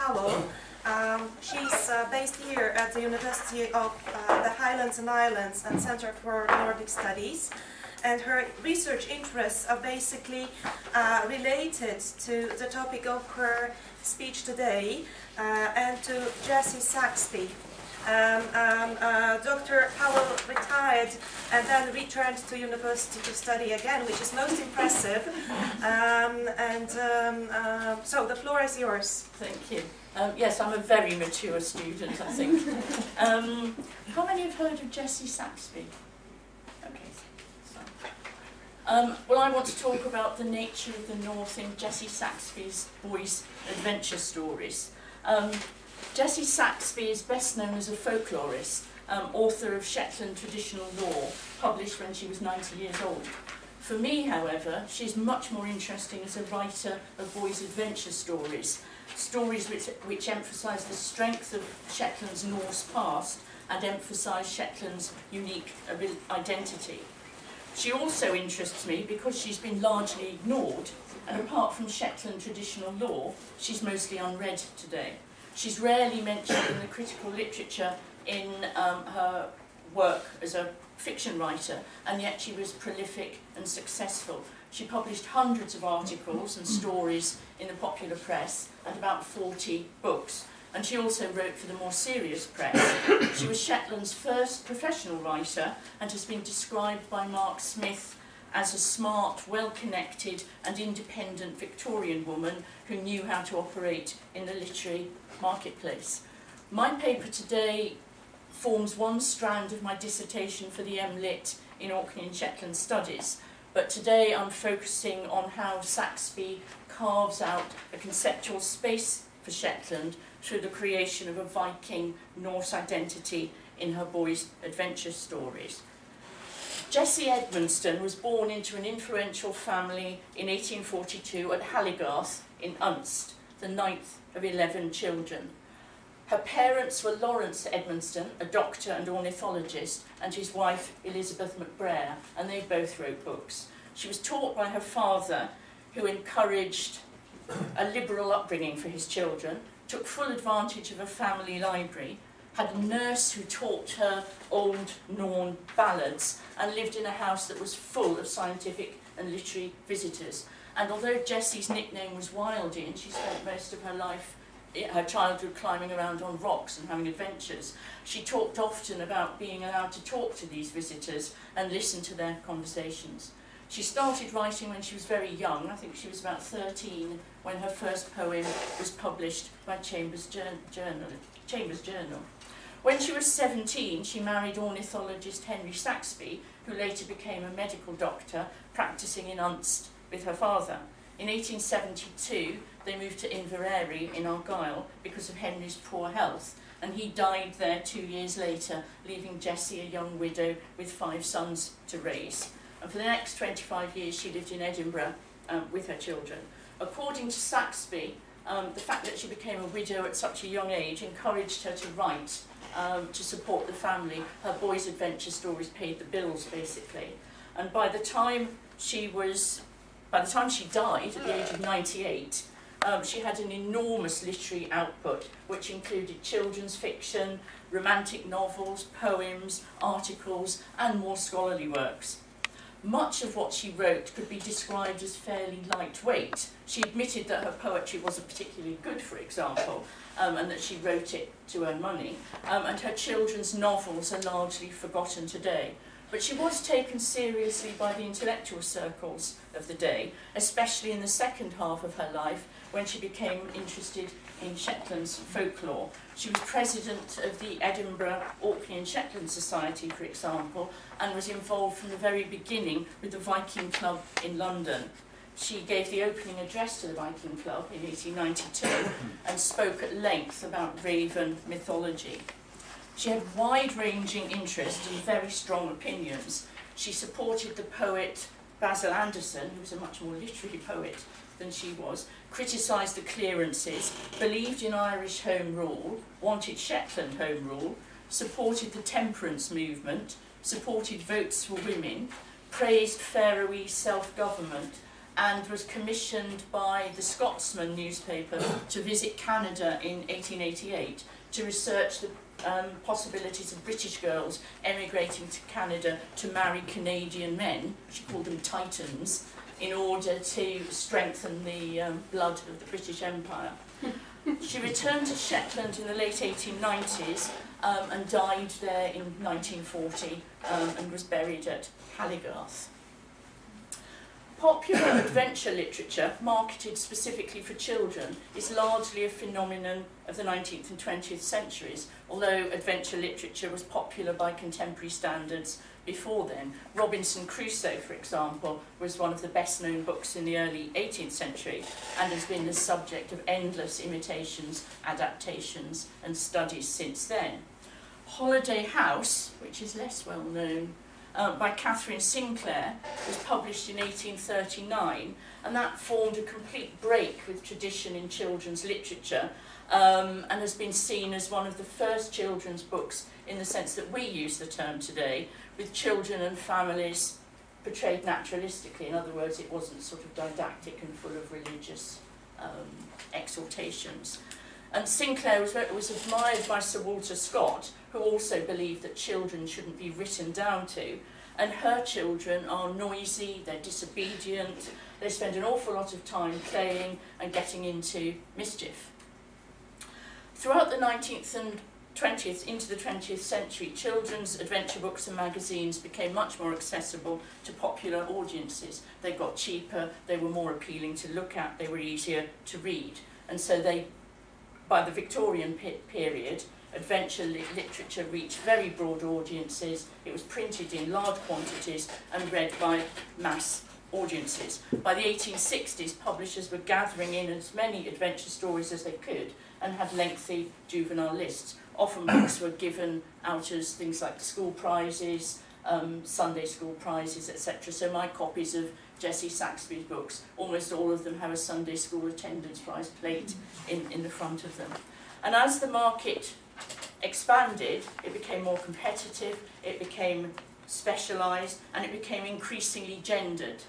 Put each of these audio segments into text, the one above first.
Powell. She's based here at the University of the Highlands and Islands and Center for Nordic Studies. And her research interests are basically related to the topic of her speech today and to Jessie Saxby. Dr. Powell retired and then returned to university to study again, which is most impressive. So the floor is yours. Thank you. Yes, I'm a very mature student, I think. How many have heard of Jessie Saxby? Okay. Well, I want to talk about the nature of the North in Jessie Saxby's boys' adventure stories. Jessie Saxby is best known as a folklorist, author of Shetland traditional lore, published when she was 90 years old. For me, however, she's much more interesting as a writer of boys' adventure stories, stories which emphasise the strength of Shetland's Norse past and emphasise Shetland's unique identity. She also interests me because she's been largely ignored, and apart from Shetland traditional lore, she's mostly unread today. She's rarely mentioned in the critical literature in her work as a fiction writer, and yet she was prolific and successful. She published hundreds of articles and stories in the popular press and about 40 books. And she also wrote for the more serious press. She was Shetland's first professional writer and has been described by Mark Smith as a smart, well-connected and independent Victorian woman who knew how to operate in the literary marketplace. My paper today forms one strand of my dissertation for the M.Lit in Orkney and Shetland Studies, but today I'm focusing on how Saxby carves out a conceptual space for Shetland through the creation of a Viking Norse identity in her boys' adventure stories. Jessie Edmonston was born into an influential family in 1842 at Halligarth in Unst, the ninth of 11 children. Her parents were Lawrence Edmonston, a doctor and ornithologist, and his wife Elizabeth McBrayer, and they both wrote books. She was taught by her father, who encouraged a liberal upbringing for his children, took full advantage of a family library, had a nurse who taught her old Norn ballads, and lived in a house that was full of scientific and literary visitors. And although Jessie's nickname was Wildy, and she spent most of her life, her childhood, climbing around on rocks and having adventures, she talked often about being allowed to talk to these visitors and listen to their conversations. She started writing when she was very young. I think she was about 13 when her first poem was published by Chambers Journal. When she was 17, she married ornithologist Henry Saxby, who later became a medical doctor, practising in Unst with her father. In 1872, they moved to Inverary in Argyll because of Henry's poor health, and he died there 2 years later, leaving Jessie a young widow with 5 sons to raise. And for the next 25 years, she lived in Edinburgh with her children. According to Saxby, the fact that she became a widow at such a young age encouraged her to write to support the family. Her boys' adventure stories paid the bills, basically. And by the time she died at the age of 98, she had an enormous literary output, which included children's fiction, romantic novels, poems, articles, and more scholarly works. Much of what she wrote could be described as fairly lightweight. She admitted that her poetry wasn't particularly good, for example, and that she wrote it to earn money, and her children's novels are largely forgotten today. But she was taken seriously by the intellectual circles of the day, especially in the second half of her life, when she became interested in Shetland's folklore. She was president of the Edinburgh, Orkney and Shetland Society, for example, and was involved from the very beginning with the Viking Club in London. She gave the opening address to the Viking Club in 1892 and spoke at length about Raven mythology. She had wide-ranging interests and very strong opinions. She supported the poet Basil Anderson, who was a much more literary poet than she was, criticised the clearances, believed in Irish Home Rule, wanted Shetland Home Rule, supported the temperance movement, supported votes for women, praised Faroese self-government, and was commissioned by the Scotsman newspaper to visit Canada in 1888 to research the possibilities of British girls emigrating to Canada to marry Canadian men, she called them Titans, in order to strengthen the blood of the British Empire. She returned to Shetland in the late 1890s and died there in 1940 and was buried at Halligarth. Popular adventure literature, marketed specifically for children, is largely a phenomenon of the 19th and 20th centuries, although adventure literature was popular by contemporary standards before then. Robinson Crusoe, for example, was one of the best-known books in the early 18th century and has been the subject of endless imitations, adaptations and studies since then. Holiday House, which is less well known, by Catherine Sinclair, was published in 1839, and that formed a complete break with tradition in children's literature, and has been seen as one of the first children's books in the sense that we use the term today, with children and families portrayed naturalistically. In other words, it wasn't sort of didactic and full of religious exhortations. And Sinclair was admired by Sir Walter Scott, who also believed that children shouldn't be written down to. And her children are noisy, they're disobedient, they spend an awful lot of time playing and getting into mischief. Throughout the 19th and 20th into the 20th century, children's adventure books and magazines became much more accessible to popular audiences. They got cheaper, they were more appealing to look at, they were easier to read. And so by the Victorian period, adventure literature reached very broad audiences. It was printed in large quantities and read by mass audiences. By the 1860s, publishers were gathering in as many adventure stories as they could and had lengthy juvenile lists. Often books were given out as things like school prizes, Sunday school prizes, etc. So my copies of Jessie Saxby's books, almost all of them have a Sunday school attendance prize plate in the front of them. And as the market expanded, it became more competitive, it became specialised, and it became increasingly gendered.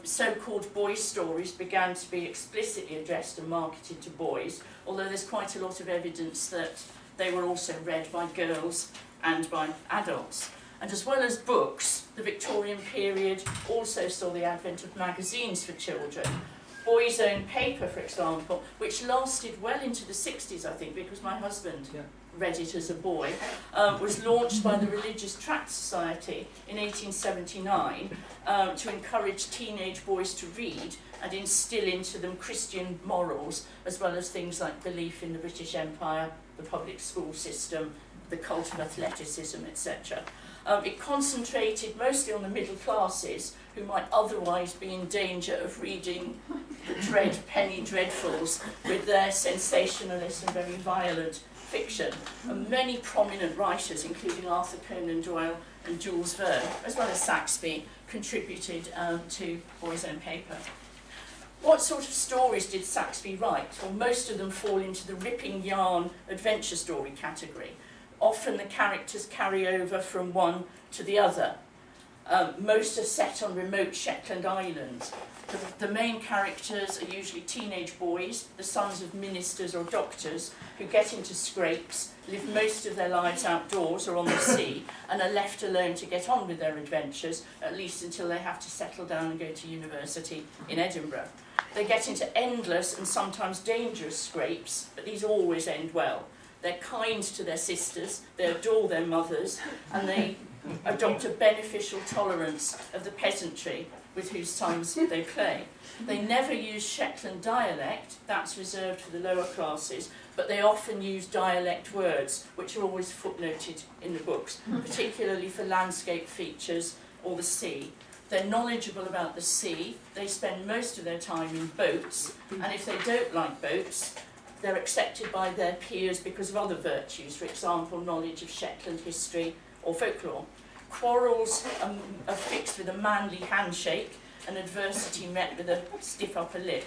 So-called boys' stories began to be explicitly addressed and marketed to boys, although there's quite a lot of evidence that they were also read by girls and by adults. And as well as books, the Victorian period also saw the advent of magazines for children. Boys' Own Paper, for example, which lasted well into the 60s, I think, because my husband read it as a boy, was launched by the Religious Tract Society in 1879 to encourage teenage boys to read and instill into them Christian morals, as well as things like belief in the British Empire, the public school system, the cult of athleticism, etc. It concentrated mostly on the middle classes, who might otherwise be in danger of reading the penny dreadfuls with their sensationalist and very violent fiction. And many prominent writers, including Arthur Conan Doyle and Jules Verne, as well as Saxby, contributed to Boys' Own Paper. What sort of stories did Saxby write? Well, most of them fall into the ripping yarn adventure story category. Often the characters carry over from one to the other. Most are set on remote Shetland Islands. The main characters are usually teenage boys, the sons of ministers or doctors, who get into scrapes, live most of their lives outdoors or on the sea, and are left alone to get on with their adventures, at least until they have to settle down and go to university in Edinburgh. They get into endless and sometimes dangerous scrapes, but these always end well. They're kind to their sisters, they adore their mothers, and they adopt a beneficial tolerance of the peasantry with whose sons they play. They never use Shetland dialect, that's reserved for the lower classes, but they often use dialect words, which are always footnoted in the books, particularly for landscape features or the sea. They're knowledgeable about the sea, they spend most of their time in boats, and if they don't like boats, they're accepted by their peers because of other virtues, for example, knowledge of Shetland history or folklore. Quarrels are fixed with a manly handshake, and adversity met with a stiff upper lip.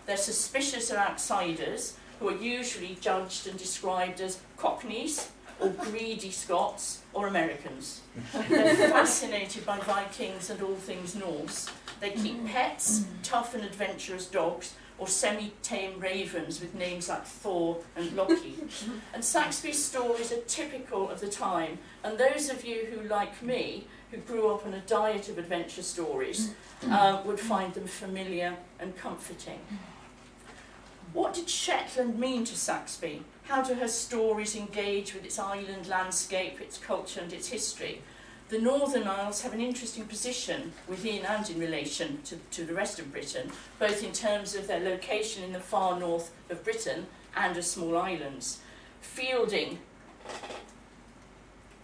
They're suspicious of outsiders, who are usually judged and described as Cockneys, or greedy Scots, or Americans. They're fascinated by Vikings and all things Norse, They keep pets, tough and adventurous dogs, or semi-tame ravens with names like Thor and Loki. And Saxby's stories are typical of the time, and those of you who, like me, who grew up on a diet of adventure stories, would find them familiar and comforting. What did Shetland mean to Saxby? How do her stories engage with its island landscape, its culture and its history? The Northern Isles have an interesting position within and in relation to the rest of Britain, both in terms of their location in the far north of Britain and as small islands. Fielding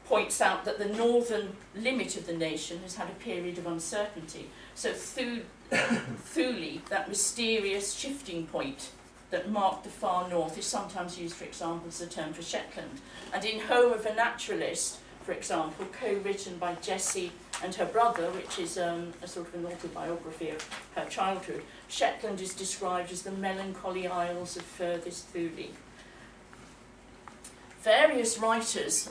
points out that the northern limit of the nation has had a period of uncertainty. So Thule, that mysterious shifting point that marked the far north, is sometimes used, for example, as a term for Shetland. And in Home of a Naturalist, for example, co-written by Jessie and her brother, which is a sort of an autobiography of her childhood, Shetland is described as the melancholy isles of furthest Thule. Various writers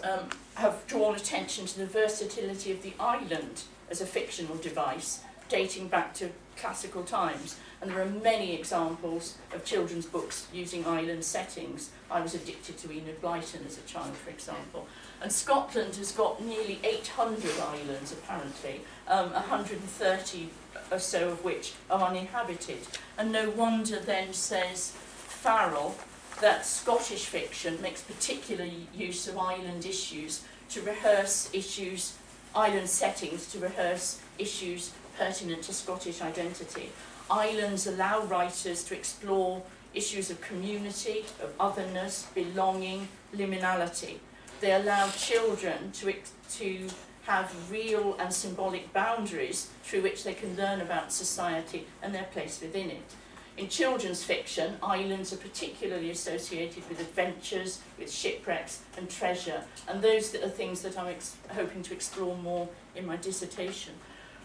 have drawn attention to the versatility of the island as a fictional device, dating back to classical times, and there are many examples of children's books using island settings. I was addicted to Enid Blyton as a child, for example. And Scotland has got nearly 800 islands, apparently, 130 or so of which are uninhabited. And no wonder then, says Farrell, that Scottish fiction makes particular use of island issues to rehearse issues, island settings to rehearse issues pertinent to Scottish identity. Islands allow writers to explore issues of community, of otherness, belonging, liminality. They allow children to have real and symbolic boundaries through which they can learn about society and their place within it. In children's fiction, islands are particularly associated with adventures, with shipwrecks and treasure, and those are things that I'm hoping to explore more in my dissertation.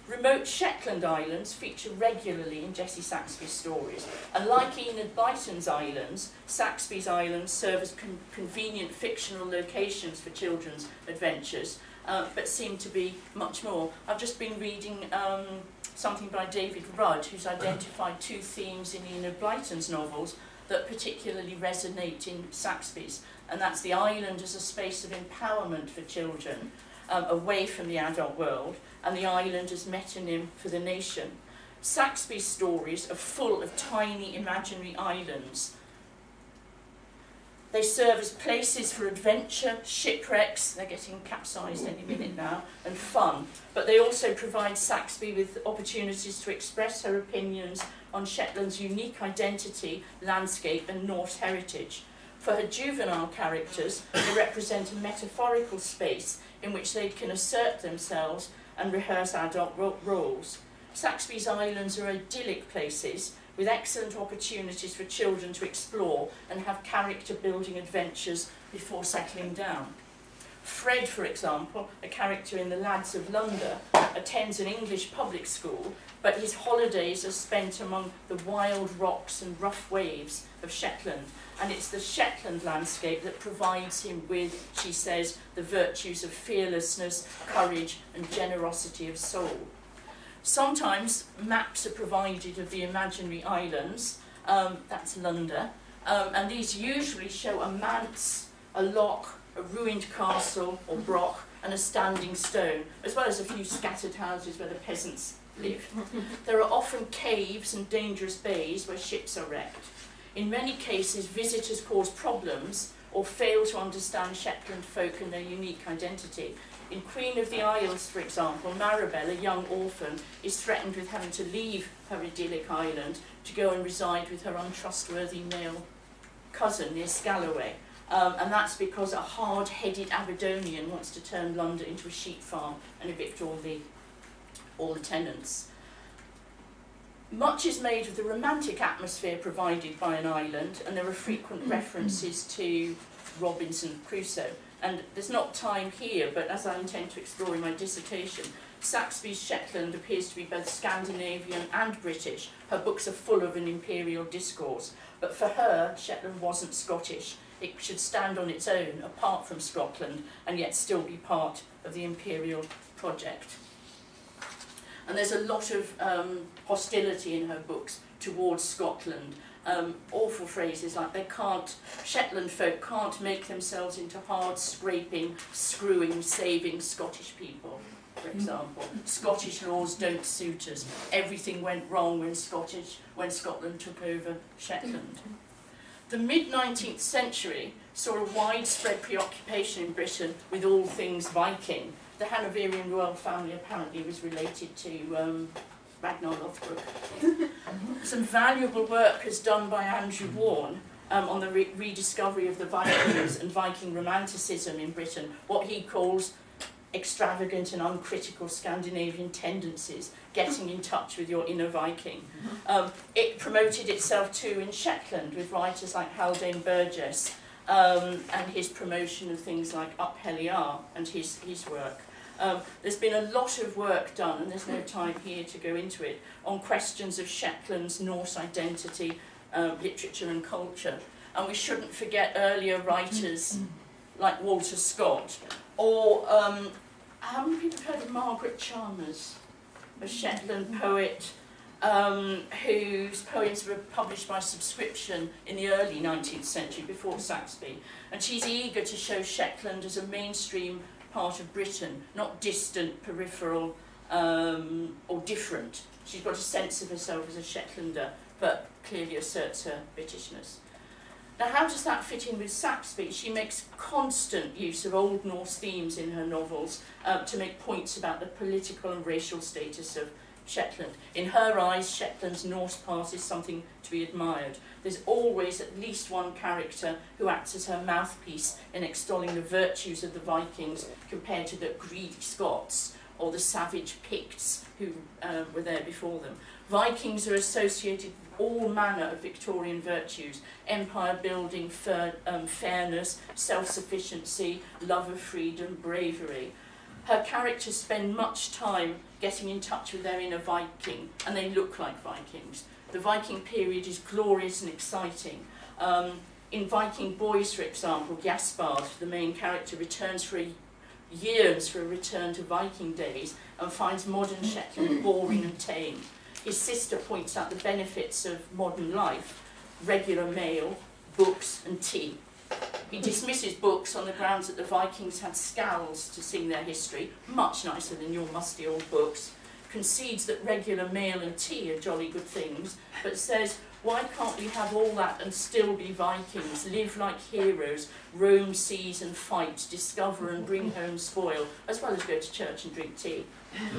Remote Shetland Islands feature regularly in Jessie Saxby's stories, and like Enid Blyton's islands, Saxby's islands serve as convenient fictional locations for children's adventures, but seem to be much more. I've just been reading something by David Rudd, who's identified two themes in Enid Blyton's novels that particularly resonate in Saxby's, and that's the island as a space of empowerment for children, away from the adult world, and the island as metonym for the nation. Saxby's stories are full of tiny imaginary islands. They serve as places for adventure, shipwrecks, they're getting capsized any minute now, and fun. But they also provide Saxby with opportunities to express her opinions on Shetland's unique identity, landscape and Norse heritage. For her juvenile characters, they represent a metaphorical space in which they can assert themselves and rehearse adult roles. Saxby's islands are idyllic places with excellent opportunities for children to explore and have character-building adventures before settling down. Fred, for example, a character in The Lads of London, attends an English public school, but his holidays are spent among the wild rocks and rough waves of Shetland, and it's the Shetland landscape that provides him with, she says, the virtues of fearlessness, courage and generosity of soul. Sometimes maps are provided of the imaginary islands, that's London, and these usually show a manse, a loch, a ruined castle or broch and a standing stone, as well as a few scattered houses where the peasants live. There are often caves and dangerous bays where ships are wrecked. In many cases, visitors cause problems or fail to understand Shetland folk and their unique identity. In Queen of the Isles, for example, Maribel, a young orphan, is threatened with having to leave her idyllic island to go and reside with her untrustworthy male cousin near Scalloway. And that's because a hard-headed Aberdonian wants to turn London into a sheep farm and evict all the tenants. Much is made of the romantic atmosphere provided by an island, and there are frequent references to Robinson Crusoe. And there's not time here, but as I intend to explore in my dissertation, Saxby's Shetland appears to be both Scandinavian and British. Her books are full of an imperial discourse, but for her, Shetland wasn't Scottish. It should stand on its own, apart from Scotland, and yet still be part of the imperial project. And there's a lot of hostility in her books towards Scotland. Awful phrases like Shetland folk can't make themselves into hard scraping, screwing, saving Scottish people, for example. Scottish laws don't suit us. Everything went wrong when Scotland took over Shetland. The mid-19th century saw a widespread preoccupation in Britain with all things Viking. The Hanoverian royal family apparently was related to Ragnar Lothbrok. Some valuable work is done by Andrew Warne on the rediscovery of the Vikings and Viking romanticism in Britain, what he calls extravagant and uncritical Scandinavian tendencies, getting in touch with your inner Viking. It promoted itself too in Shetland with writers like Haldane Burgess and his promotion of things like Up Heliar and his work. There's been a lot of work done, and there's no time here to go into it, on questions of Shetland's Norse identity, literature and culture. And we shouldn't forget earlier writers like Walter Scott, or how many people have heard of Margaret Chalmers, a Shetland poet whose poems were published by subscription in the early 19th century, before Saxby. And she's eager to show Shetland as a mainstream part of Britain, not distant, peripheral, or different. She's got a sense of herself as a Shetlander, but clearly asserts her Britishness. Now, how does that fit in with Saxby? She makes constant use of Old Norse themes in her novels to make points about the political and racial status of Shetland. In her eyes, Shetland's Norse past is something to be admired. There's always at least one character who acts as her mouthpiece in extolling the virtues of the Vikings compared to the greedy Scots or the savage Picts who were there before them. Vikings are associated with all manner of Victorian virtues: empire building, fairness, self-sufficiency, love of freedom, bravery. Her characters spend much time getting in touch with their inner Viking, and they look like Vikings. The Viking period is glorious and exciting. In Viking Boys, for example, Gaspard, the main character, yearns for a return to Viking days and finds modern Shetland boring and tame. His sister points out the benefits of modern life: regular mail, books and tea. He dismisses books on the grounds that the Vikings had scowls to sing their history, much nicer than your musty old books, concedes that regular mail and tea are jolly good things, but says, why can't we have all that and still be Vikings, live like heroes, roam seas and fight, discover and bring home spoil, as well as go to church and drink tea?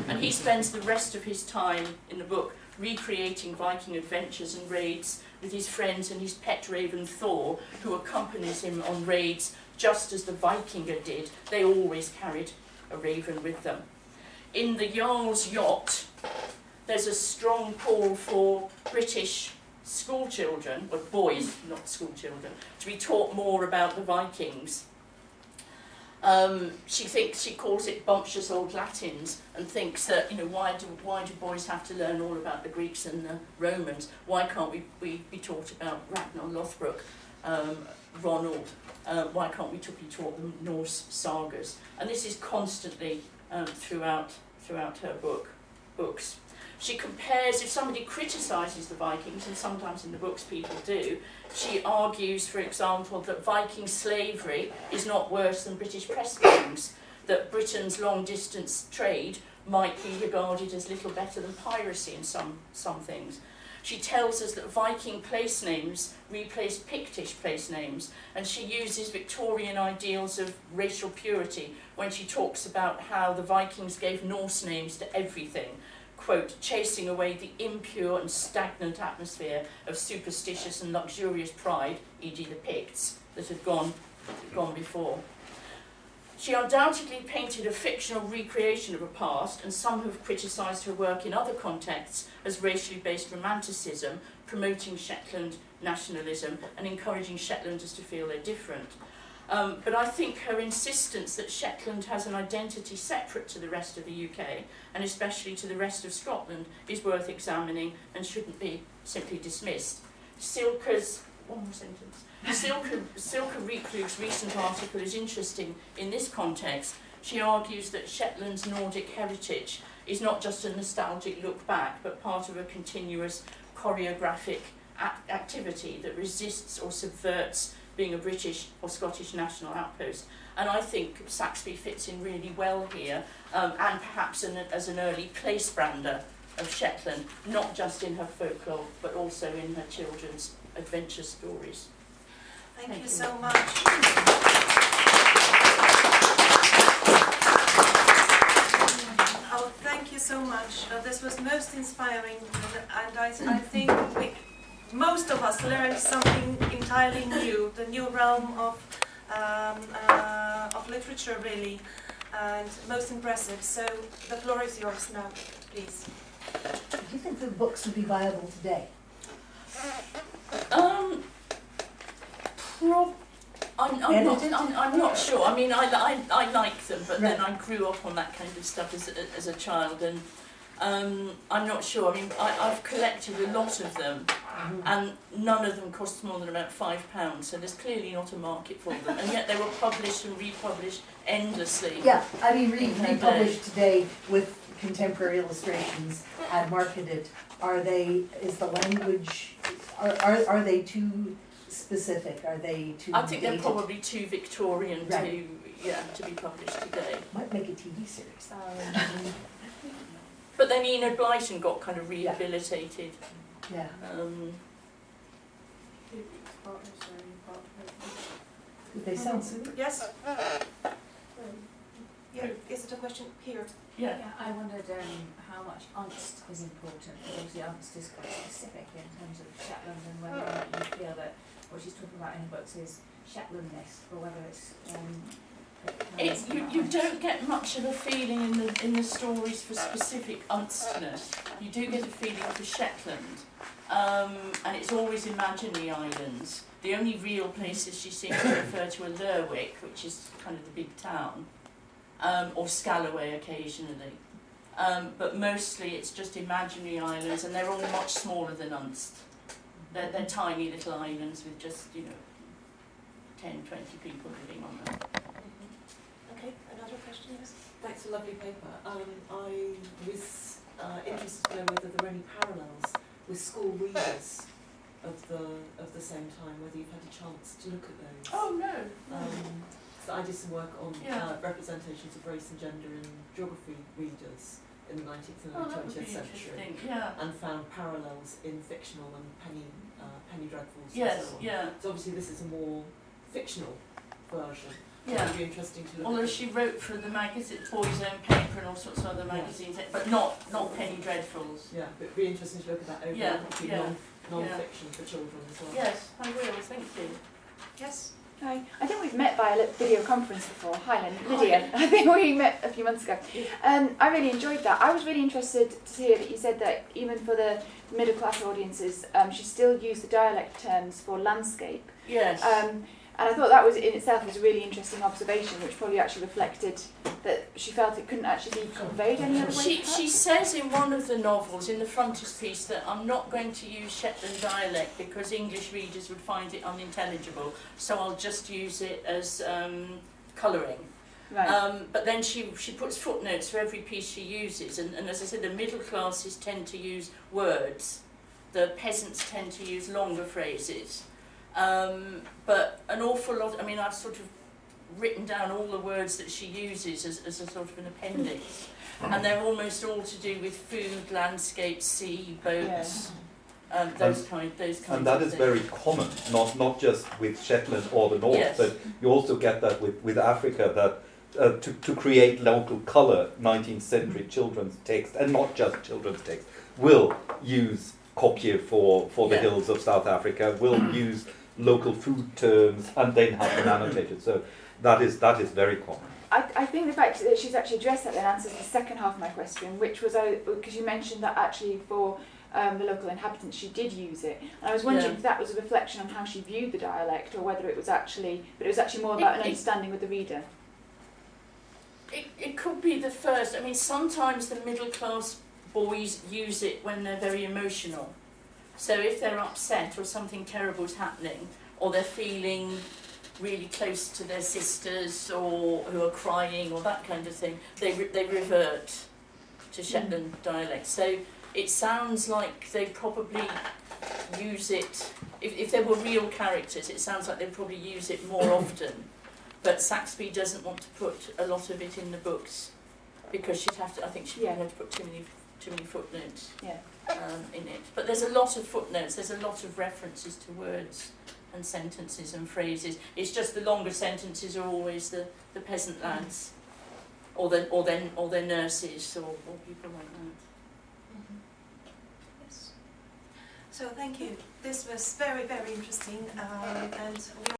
And he spends the rest of his time in the book recreating Viking adventures and raids with his friends and his pet raven Thor, who accompanies him on raids just as the Vikinger did. They always carried a raven with them. In the Jarl's Yacht, there's a strong call for British schoolchildren, or boys, not schoolchildren, to be taught more about the Vikings. She calls it bumptious old Latins, and thinks that, why do boys have to learn all about the Greeks and the Romans? Why can't we be taught about Ragnar Lothbrok, Ronald? Why can't we be taught the Norse sagas? And this is constantly throughout her books. She compares, if somebody criticises the Vikings, and sometimes in the books people do, she argues, for example, that Viking slavery is not worse than British press gangs, that Britain's long-distance trade might be regarded as little better than piracy in some things. She tells us that Viking place names replaced Pictish place names, and she uses Victorian ideals of racial purity when she talks about how the Vikings gave Norse names to everything, quote, chasing away the impure and stagnant atmosphere of superstitious and luxurious pride, e.g. the Picts, that had gone before. She undoubtedly painted a fictional recreation of a past, and some have criticised her work in other contexts as racially based romanticism, promoting Shetland nationalism and encouraging Shetlanders to feel they're different. But I think her insistence that Shetland has an identity separate to the rest of the UK, and especially to the rest of Scotland, is worth examining and shouldn't be simply dismissed. Silke's Recluse's recent article is interesting in this context. She argues that Shetland's Nordic heritage is not just a nostalgic look back, but part of a continuous choreographic activity that resists or subverts being a British or Scottish national outpost. And I think Saxby fits in really well here, and perhaps as an early place brander of Shetland, not just in her folklore, but also in her children's adventure stories. Thank you so much. Oh, thank you so much. This was most inspiring, and I think most of us learned something entirely new, the new realm of literature, really, and most impressive. So the floor is yours now, please. Do you think the books would be viable today? I'm not sure. I mean, I like them, but then Right. I grew up on that kind of stuff as a child, and I'm not sure. I mean, I've collected a lot of them, and none of them cost more than about £5, so there's clearly not a market for them, and yet they were published and republished endlessly. Yeah, I mean, In her republished today with contemporary illustrations and marketed. Is the language, are they too specific? Are they too I think they're dated? probably too Victorian Right. to be published today. Might make a TV series. But then Enid Blyton got kind of rehabilitated. Yeah. Did they sound similar? Yes? Yeah, is it a question here? Yeah. Yeah, I wondered how much Unst is important, because obviously Unst is quite specific in terms of Shetland, and whether or not you feel that what she's talking about in the books is Shetlandness, or whether it's... You don't get much of a feeling in the stories for specific Unstness. You do get a feeling for Shetland, and it's always imaginary islands. The only real places she seems to refer to are Lerwick, which is kind of the big town, or Scalloway occasionally. But mostly it's just imaginary islands, and they're all much smaller than Unst. They're tiny little islands with just, 10, 20 people living on them. Okay, another question, yes? Thanks for a lovely paper. I was interested to know whether there are any parallels with school readers of the same time, whether you've had a chance to look at those. Oh no. So I did some work on Yeah. representations of race and gender in geography readers in the 19th and Oh, that would be 20th century, interesting. Yeah. and found parallels in fictional and penny dreadfuls Yes. and so on. Yeah. So obviously this is a more fictional version. Yeah. It would be interesting to look Although at. she wrote for the magazine, Boys' Own Paper, and all sorts of other magazines, but not Penny Dreadfuls. Yeah, but it'd be interesting to look at that overall Yeah, between yeah, non-fiction for children as well. Yes, I will. Thank you. Yes? Hi. I think we've met via video conference before. Hi, Lynn. Lydia. I think we met a few months ago. I really enjoyed that. I was really interested to hear that you said that even for the middle class audiences, she still used the dialect terms for landscape. Yes. And I thought that was in itself was a really interesting observation, which probably actually reflected that she felt it couldn't actually be conveyed any other way. She says in one of the novels, in the frontispiece, that I'm not going to use Shetland dialect because English readers would find it unintelligible, so I'll just use it as colouring. Right. But then she puts footnotes for every piece she uses, and as I said, the middle classes tend to use words, the peasants tend to use longer phrases. But an awful lot, I mean, I've sort of written down all the words that she uses as a sort of an appendix, and they're almost all to do with food, landscape, sea, boats, those kinds and that of is things. very common, not just with Shetland or the North, Yes. but you also get that with Africa, that to create local colour, 19th century children's text, and not just children's text, will use kopje for the Yeah. hills of South Africa, will use local food terms, and then have them annotated. So that is very common. I think the fact that she's actually addressed that then answers the second half of my question, which was because you mentioned that actually for the local inhabitants she did use it, and I was wondering if that was a reflection on how she viewed the dialect, or whether it was actually more about an understanding with the reader. It could be the first. I mean, sometimes the middle class boys use it when they're very emotional. So if they're upset or something terrible is happening, or they're feeling really close to their sisters, or who are crying, or that kind of thing, they revert to Shetland dialect. So it sounds like they probably use it, if there were real characters, it sounds like they'd probably use it more often. But Saxby doesn't want to put a lot of it in the books because she'd have to, I think she'd have to put too many footnotes in it. But there's a lot of footnotes, there's a lot of references to words and sentences and phrases. It's just the longer sentences are always the peasant lads or their nurses or people like that. Yes. So thank you. This was very, very interesting, and we